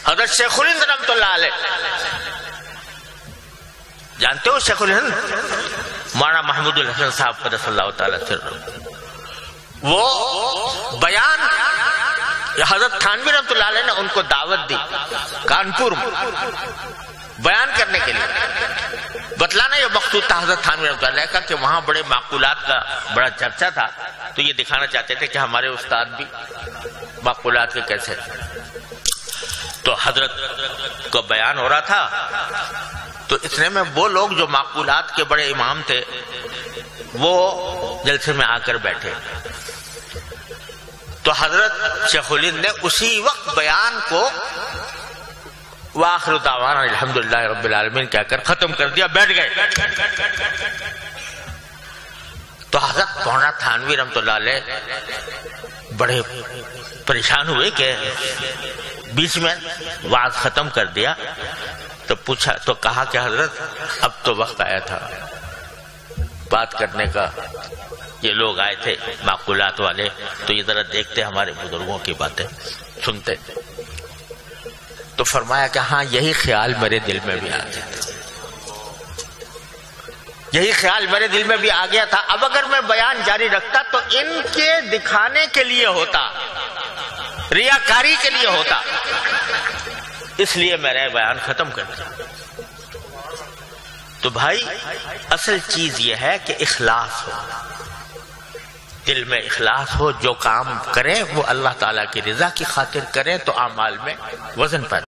حضرت شیخ الہند رحمۃ اللہ علیہ، جانتے ہو شیخ الہند مولانا محمود الحسن صاحب قدس اللہ تعالی سرہ، وہ بیان حضرت تھانوی رحمۃ اللہ علیہ نے ان کو دعوت دی کانپور میں بیان کرنے کے لیے، بتلانا یہ مقصود تھا حضرت تھانوی رحمۃ اللہ کا کہ وہاں بڑے معقولات کا بڑا چرچا تھا، تو یہ دکھانا چاہتے تھے کہ ہمارے استاد بھی معقولات کے کیسے، تو حضرت کو بیان ہو رہا تھا، تو اتنے میں وہ لوگ جو معقولات کے بڑے امام تھے وہ جلسے میں آ کر بیٹھے، تو حضرت شیخ الہند نے اسی وقت بیان کو وآخر دعوانا الحمدللہ رب العالمین کہہ کر ختم کر دیا، بیٹھ گئے۔ تو حضرت مولانا تھانوی رحمۃ اللہ علیہ بڑے پریشان ہوئے کہ بیچ میں وعظ ختم کر دیا، تو پوچھا، تو کہا کہ حضرت اب تو وقت آیا تھا بات کرنے کا، یہ لوگ آئے تھے معقولات والے، تو یہ ذرا دیکھتے ہمارے بزرگوں کی باتیں سنتے، تو فرمایا کہ ہاں یہی خیال میرے دل میں بھی آ گیا تھا، یہی خیال میرے دل میں بھی آ گیا تھا، اب اگر میں بیان جاری رکھتا تو ان کے دکھانے کے لیے ہوتا، ریاکاری کے لیے ہوتا، اس لیے میرا بیان ختم کر دیا۔ تو بھائی اصل چیز یہ ہے کہ اخلاص ہو، دل میں اخلاص ہو، جو کام کریں وہ اللہ تعالیٰ کی رضا کی خاطر کریں تو اعمال میں وزن پیدا